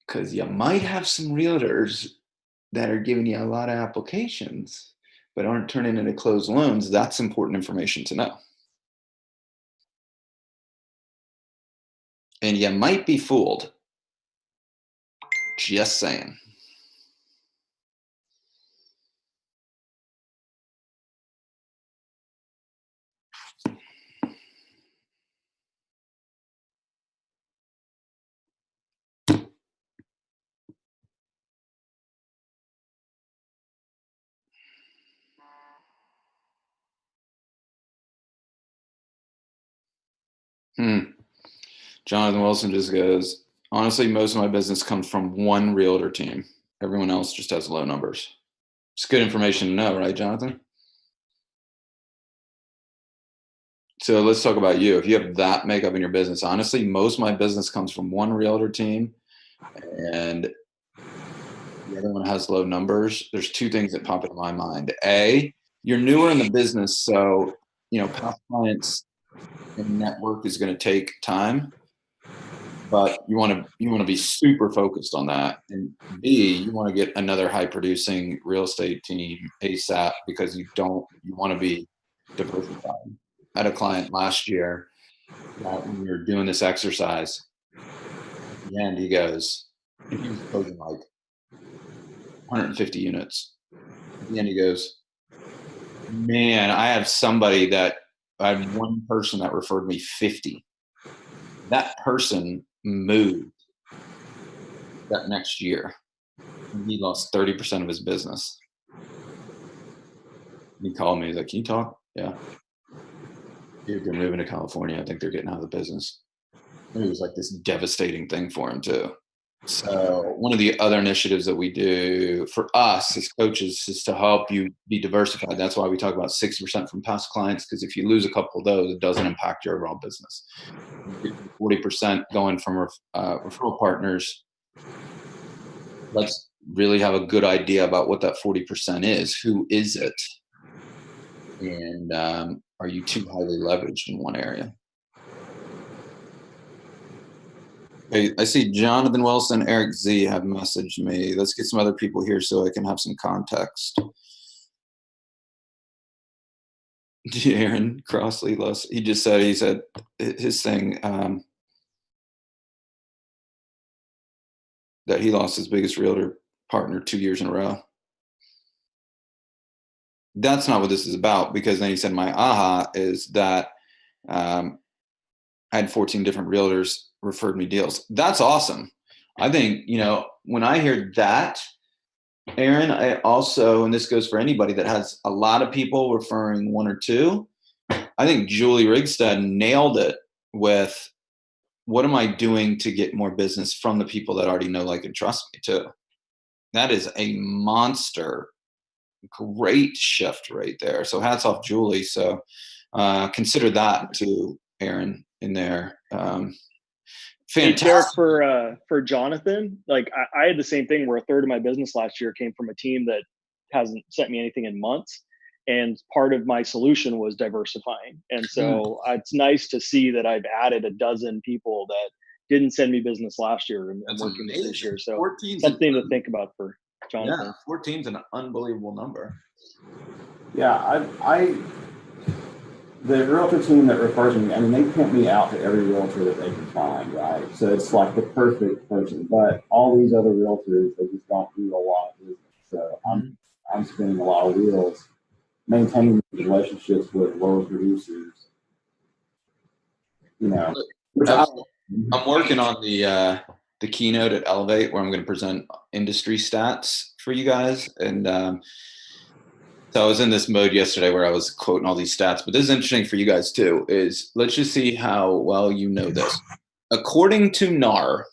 Because you might have some realtors that are giving you a lot of applications, but aren't turning into closed loans. That's important information to know. And you might be fooled. Just saying. Jonathan Wilson just goes, honestly, most of my business comes from one realtor team. Everyone else just has low numbers. It's good information to know, right, Jonathan? So let's talk about you. If you have that makeup in your business, honestly, most of my business comes from one realtor team and the other one has low numbers. There's two things that pop into my mind. A, you're newer in the business, so past clients and network is going to take time, but you want to be super focused on that. And B, you want to get another high producing real estate team ASAP, because you want to be diversified. I had a client last year that when we were doing this exercise, at the end he goes, and he was closing like 150 units. At the end he goes, man, I have one person that referred me 50. That person moved that next year, and he lost 30% of his business. He called me. He's like, can you talk? Yeah. Dude, they're moving to California. I think they're getting out of the business. And it was like this devastating thing for him too. So one of the other initiatives that we do for us as coaches is to help you be diversified. That's why we talk about 60% from past clients, because if you lose a couple of those, it doesn't impact your overall business. 40% going from referral partners. Let's really have a good idea about what that 40% is. Who is it? And are you too highly leveraged in one area? Okay, I see Jonathan Wilson, Eric Z have messaged me. Let's get some other people here so I can have some context. Aaron Crossley, he just said, his thing, that he lost his biggest realtor partner 2 years in a row. That's not what this is about, because then he said, my aha is that I had 14 different realtors referred me deals. That's awesome. I think, when I hear that, Aaron, I also, and this goes for anybody that has a lot of people referring one or two, I think Julie Rigstad nailed it with, what am I doing to get more business from the people that already know, like, and trust me too? That is a monster, great shift right there. So hats off, Julie. So consider that too, Aaron, in there. Hey, Fantastic. Deryck, for Jonathan, like I had the same thing where a third of my business last year came from a team that hasn't sent me anything in months. And part of my solution was diversifying. And so it's nice to see that I've added a dozen people that didn't send me business last year and working with this year. So something to think about for Jonathan. Yeah, 14 is an unbelievable number. Yeah, the realtor team that refers me, I mean, they pimp me out to every realtor that they can find, right? So it's like the perfect person. But all these other realtors, they just don't do a lot of business. So I'm spinning a lot of wheels, maintaining relationships with lower producers. You know, which I'm working on the keynote at Elevate where I'm going to present industry stats for you guys. And so I was in this mode yesterday where I was quoting all these stats, but this is interesting for you guys too, is let's just see how well you know this. According to NAR,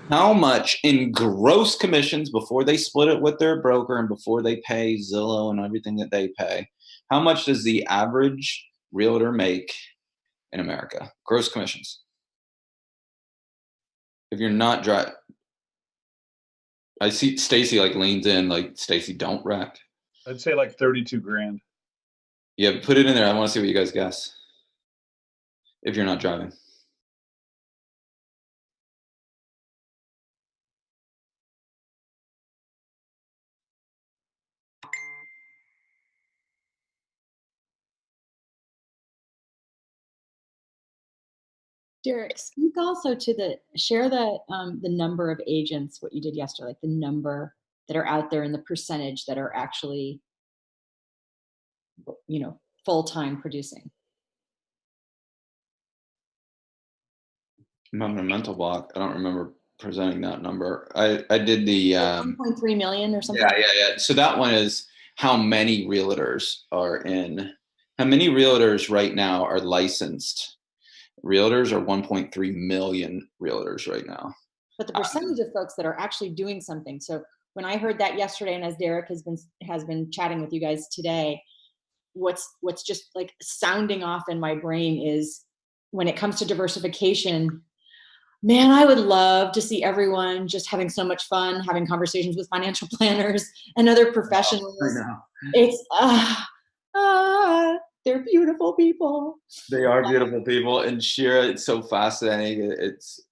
how much in gross commissions before they split it with their broker and before they pay Zillow and everything that they pay, how much does the average realtor make in America? Gross commissions. If you're not driving, I see Stacy like leans in like, Stacy, don't wreck. I'd say like 32 grand. Yeah, put it in there. I want to see what you guys guess. If you're not driving. Deryck, speak also to share the number of agents, what you did yesterday, like the number that are out there and the percentage that are actually, full-time producing. I'm having a mental block. I don't remember presenting that number. I did the 1.3 million or something. Yeah. So that one is how many realtors are in. How many realtors right now are licensed? Realtors are 1.3 million realtors right now. But the percentage of folks that are actually doing something. So when I heard that yesterday, and as Deryck has been chatting with you guys today, what's just like sounding off in my brain is when it comes to diversification, man, I would love to see everyone just having so much fun, having conversations with financial planners and other professionals. I know. It's they're beautiful people. They are beautiful people, and Shira, it's so fascinating. It's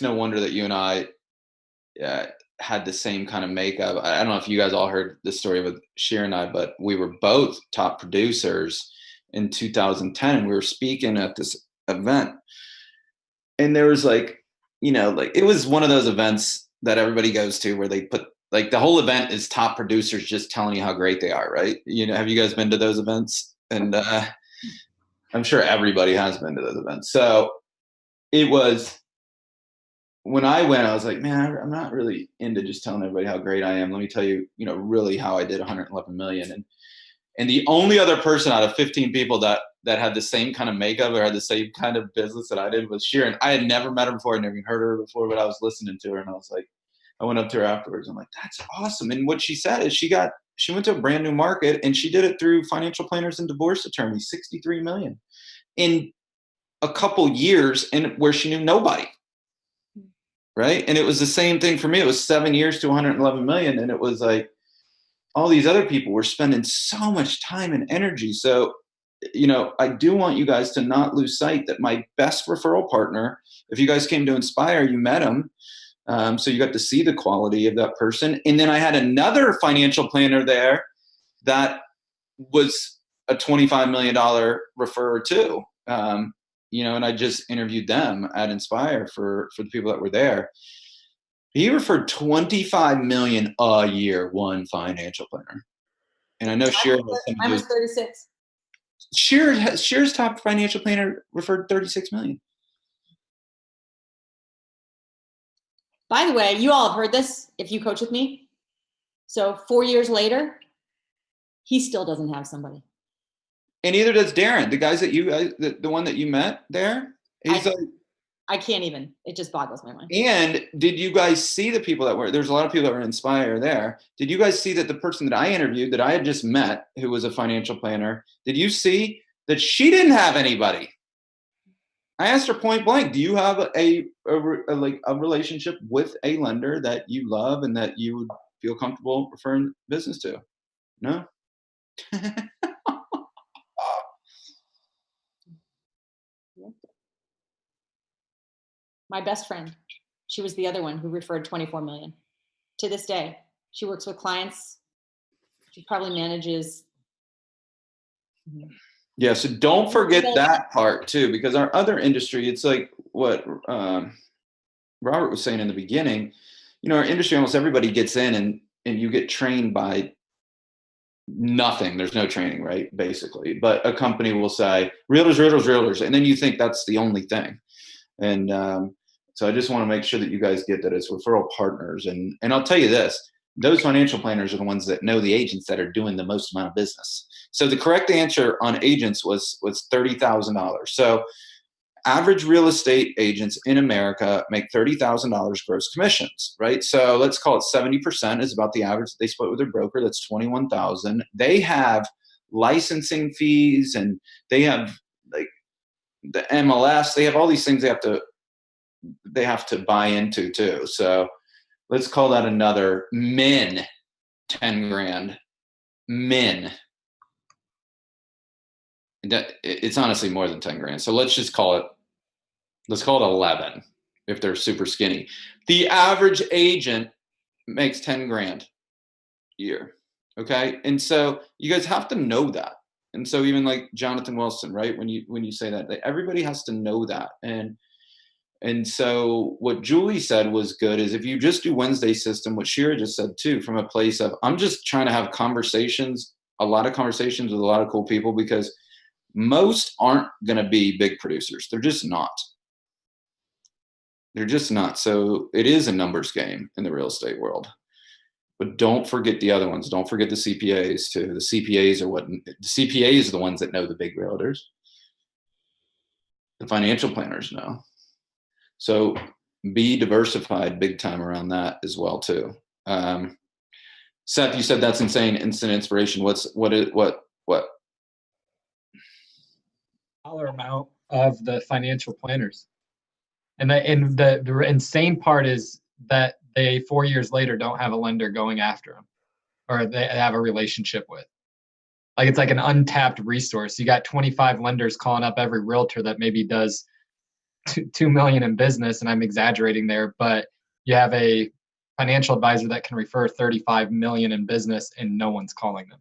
no wonder that you and I had the same kind of makeup. I don't know if you guys all heard the story with Shira and I, but we were both top producers in 2010, and we were speaking at this event, and there was like it was one of those events that everybody goes to where they put like the whole event is top producers just telling you how great they are, right? Have you guys been to those events? And I'm sure everybody has been to those events. So it was, when I went, I was like, man, I'm not really into just telling everybody how great I am. Let me tell you, really how I did 111 million. And the only other person out of 15 people that had the same kind of makeup or had the same kind of business that I did was Sharon. I had never met her before. I'd never even heard of her before, but I was listening to her and I was like, I went up to her afterwards. I'm like, that's awesome. And what she said is she went to a brand new market and she did it through financial planners and divorce attorneys, 63 million in a couple years, and where she knew nobody. Right. And it was the same thing for me. It was 7 years to 111 million. And it was like, all these other people were spending so much time and energy. So, I do want you guys to not lose sight that my best referral partner, if you guys came to Inspire, you met him. So you got to see the quality of that person. And then I had another financial planner there that was a $25 million referrer too. And I just interviewed them at Inspire for the people that were there. He referred 25 million a year, one financial planner. And I know Shira was 36. Shira's top financial planner referred 36 million. By the way, you all have heard this if you coach with me. So 4 years later, he still doesn't have somebody. And neither does Darren. The guys that the one that you met there, he's I can't even. It just boggles my mind. And did you guys see the people that were, there's a lot of people that were inspired there. Did you guys see that the person that I interviewed that I had just met, who was a financial planner, did you see that she didn't have anybody? I asked her point blank, do you have a relationship with a lender that you love and that you would feel comfortable referring business to? No. My best friend, she was the other one who referred 24 million. To this day, she works with clients. She probably manages. Yeah, so don't forget that part too, because our other industry, it's like what Robert was saying in the beginning, our industry, almost everybody gets in and you get trained by nothing. There's no training, right? Basically, but a company will say realtors, and then you think that's the only thing. And so I just want to make sure that you guys get that it's referral partners. And I'll tell you this, those financial planners are the ones that know the agents that are doing the most amount of business. So the correct answer on agents was $30,000. So average real estate agents in America make $30,000 gross commissions, right? So let's call it 70% is about the average that they split with their broker. That's 21,000. They have licensing fees and they have like the MLS. They have all these things they have to buy into too. So let's call that another 10 grand. It's honestly more than 10 grand. So let's call it 11 if they're super skinny. The average agent makes 10 grand a year. Okay. And so you guys have to know that. And so even like Jonathan Wilson, right? When you say that, everybody has to know that. And so what Julie said was good is if you just do Wednesday system, what Shira just said too, from a place of, I'm just trying to have a lot of conversations with a lot of cool people, because most aren't going to be big producers. They're just not. So it is a numbers game in the real estate world. But don't forget the other ones. Don't forget the CPAs too. The CPAs are the ones that know the big realtors. The financial planners know. So be diversified big time around that as well too. Seth, you said that's insane. Instant inspiration. What? Dollar amount of the financial planners, and the insane part is that they 4 years later don't have a lender going after them, or they have a relationship with. Like it's like an untapped resource. You got 25 lenders calling up every realtor that maybe does 2 million in business, and I'm exaggerating there, but you have a financial advisor that can refer 35 million in business and no one's calling them.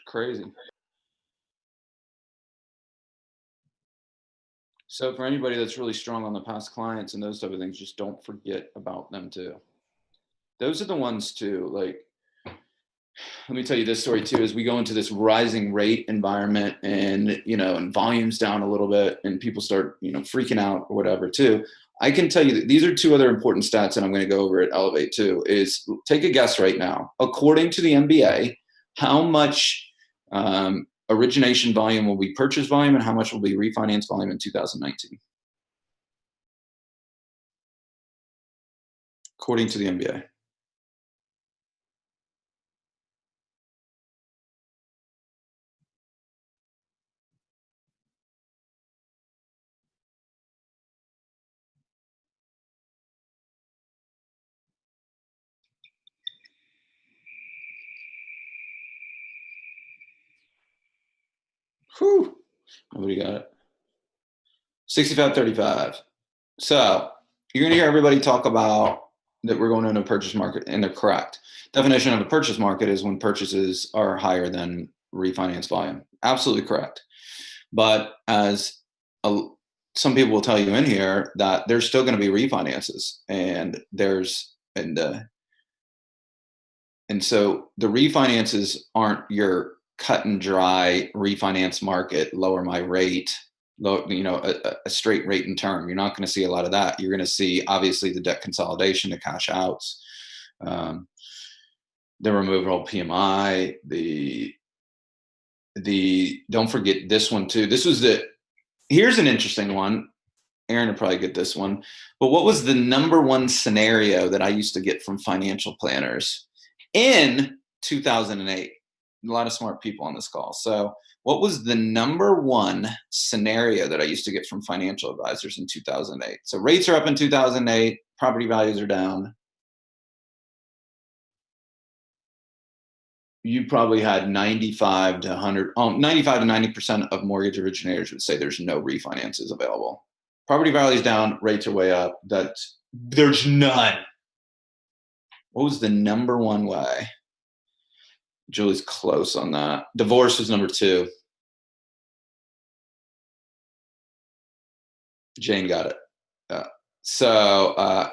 Crazy. So for anybody that's really strong on the past clients and those type of things, just don't forget about them too. Those are the ones too. Like, let me tell you this story too, as we go into this rising rate environment and, and volumes down a little bit and people start, freaking out or whatever too. I can tell you that these are two other important stats that I'm going to go over at Elevate too, is take a guess right now. According to the MBA, how much origination volume will be purchase volume and how much will be refinance volume in 2019? According to the MBA. Whew. Nobody got it. 65-35. So you're going to hear everybody talk about that we're going into a purchase market, and they're correct. Definition of a purchase market is when purchases are higher than refinance volume. Absolutely correct. But as some people will tell you in here, that there's still going to be refinances, and so the refinances aren't your cut and dry refinance market, lower my rate, a straight rate and term. You're not going to see a lot of that. You're going to see obviously the debt consolidation, the cash outs, the removal of PMI, the don't forget this one too. This was here's an interesting one. Aaron will probably get this one. But what was the number one scenario that I used to get from financial planners in 2008? A lot of smart people on this call. So what was the number one scenario that I used to get from financial advisors in 2008? So rates are up in 2008. Property values are down. You probably had 95 to 90% of mortgage originators would say there's no refinances available. Property values down, rates are way up. There's none. What was the number one way? Julie's close on that. Divorce was number 2. Jane got it.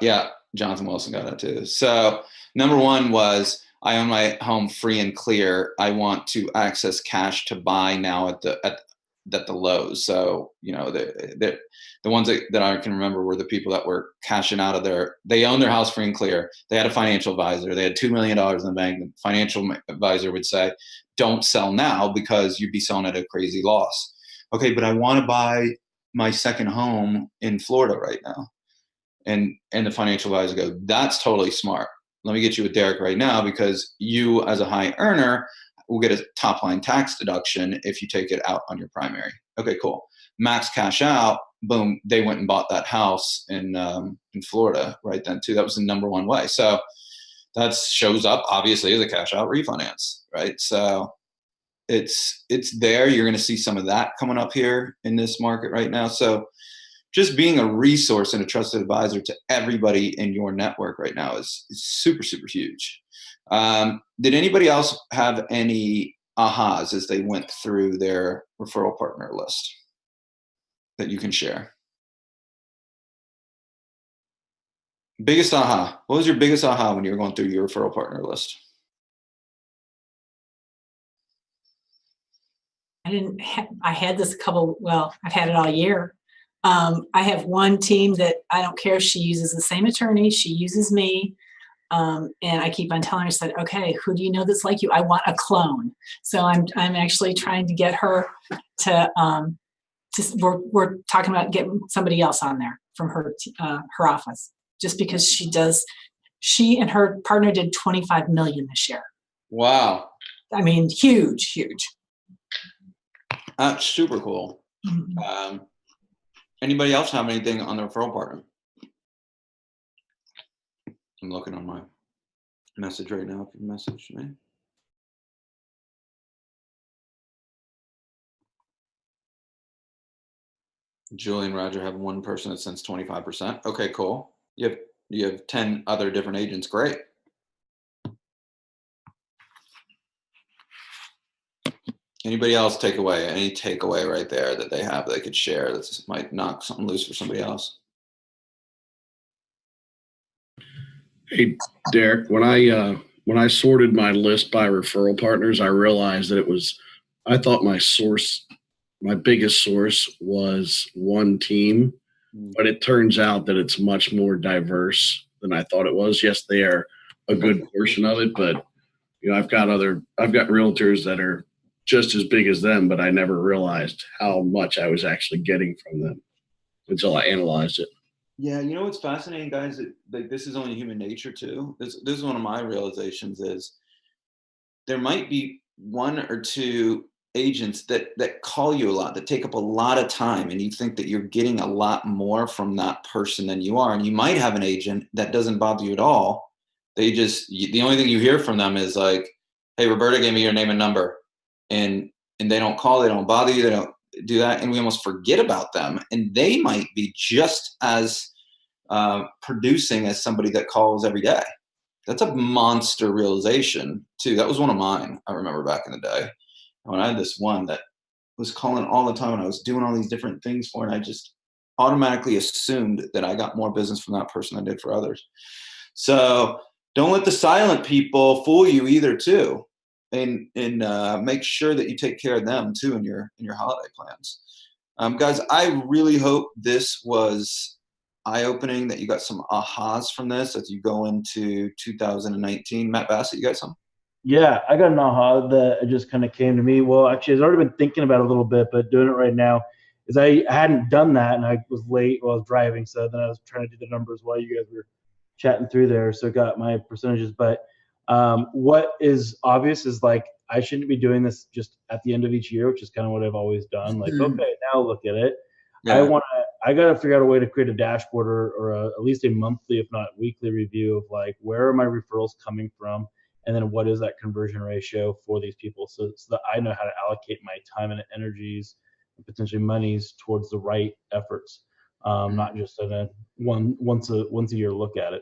Yeah, Jonathan Wilson got it too. So number 1 was, I own my home free and clear. I want to access cash to buy now at the lows. So, the ones that I can remember were the people that were cashing out of they owned their house free and clear. They had a financial advisor. They had $2 million in the bank. The financial advisor would say, don't sell now because you'd be selling at a crazy loss. Okay, but I want to buy my second home in Florida right now. And the financial advisor goes, that's totally smart. Let me get you with Deryck right now because you, as a high earner, will get a top line tax deduction if you take it out on your primary. Okay, cool. Max cash out, boom, they went and bought that house in Florida right then too. That was the number one way. So that shows up obviously as a cash out refinance, right? So it's there. You're going to see some of that coming up here in this market right now. So just being a resource and a trusted advisor to everybody in your network right now is super, super huge. Did anybody else have any ahas as they went through their referral partner list that you can share? Biggest aha. What was your biggest aha when you were going through your referral partner list? I had this I've had it all year. I have one team that I don't care if she uses the same attorney, she uses me. And I keep on telling her, said, okay, who do you know that's like you? I want a clone. So I'm actually trying to get her to, we're talking about getting somebody else on there from her office, just because she and her partner did 25 million this year. Wow. I mean, huge. That's super cool. Mm-hmm. Anybody else have anything on the referral partner? I'm looking on my message right now. If you message me. Julie and Roger have one person that sends 25%. Okay, cool. You have 10 other different agents. Great. Anybody else take away? Any takeaway right there that they have they could share that might knock something loose for somebody else? Hey, Deryck, when I sorted my list by referral partners, I realized that I thought my biggest source was one team, but it turns out that it's much more diverse than I thought it was. Yes, they are a good portion of it, but I've got realtors that are just as big as them, but I never realized how much I was actually getting from them until I analyzed it. Yeah, what's fascinating, guys, this is only human nature too. This is one of my realizations is there might be one or two agents that call you a lot, that take up a lot of time, and you think that you're getting a lot more from that person than you are. And you might have an agent that doesn't bother you at all. The only thing you hear from them is like, hey, Roberta gave me your name and number. And they don't call, they don't bother you, they don't do that. And we almost forget about them. And they might be just as producing as somebody that calls every day. That's a monster realization too. That was one of mine. I remember back in the day when I had this one that was calling all the time and I was doing all these different things for, and I just automatically assumed that I got more business from that person than I did for others. So don't let the silent people fool you either too. And make sure that you take care of them too in your holiday plans. Guys, I really hope this was eye-opening, that you got some ahas from this as you go into 2019. Matt Bassett, you got some? Yeah, I got an aha that just kind of came to me. Well, actually, I've already been thinking about it a little bit, but doing it right now is I hadn't done that, and I was late while I was driving. So then I was trying to do the numbers while you guys were chatting through there. So got my percentages. But what is obvious is like I shouldn't be doing this just at the end of each year, which is kind of what I've always done. Like, okay, now look at it. Yeah. I got to figure out a way to create a dashboard or at least a monthly, if not weekly review of like, where are my referrals coming from? And then what is that conversion ratio for these people so that I know how to allocate my time and energies and potentially monies towards the right efforts, not just in a once a year look at it.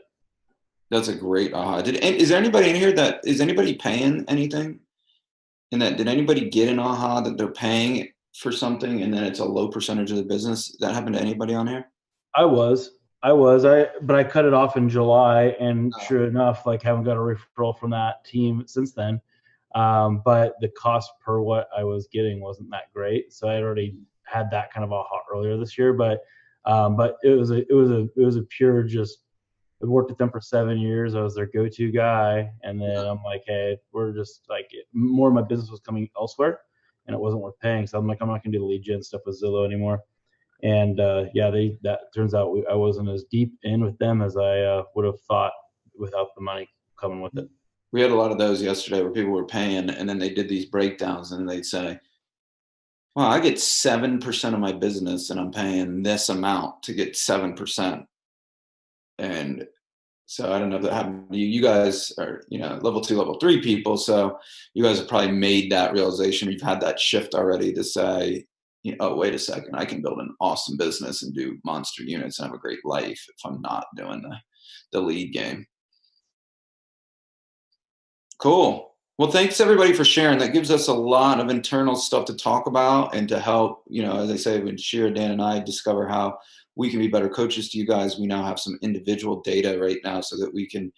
That's a great aha. Is there anybody in here is anybody paying anything? Did anybody get an aha that they're paying for something and then it's a low percentage of the business? That happened to anybody on here? But I cut it off in July, and sure enough, like haven't got a referral from that team since then. But the cost per what I was getting wasn't that great, so I had already had that kind of aha earlier this year. But it was a pure just. I worked with them for 7 years. I was their go-to guy, and then I'm like, hey, we're just like more of my business was coming elsewhere, and it wasn't worth paying. So I'm like, I'm not gonna do the lead gen stuff with Zillow anymore. And that turns out I wasn't as deep in with them as I would have thought without the money coming with it. We had a lot of those yesterday where people were paying and then they did these breakdowns and they'd say, well, I get 7% of my business and I'm paying this amount to get 7%. And so I don't know if that happened to you. You guys are, level 2, level 3 people. So you guys have probably made that realization. You've had that shift already to say, oh, wait a second, I can build an awesome business and do monster units and have a great life if I'm not doing the lead game. Cool. Well, thanks everybody for sharing. That gives us a lot of internal stuff to talk about and to help, as I say, when Shira, Dan, and I discover how we can be better coaches to you guys, we now have some individual data right now so that we can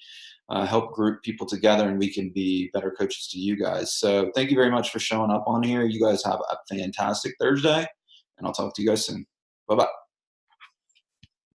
help group people together and we can be better coaches to you guys. So thank you very much for showing up on here. You guys have a fantastic Thursday, and I'll talk to you guys soon. Bye-bye.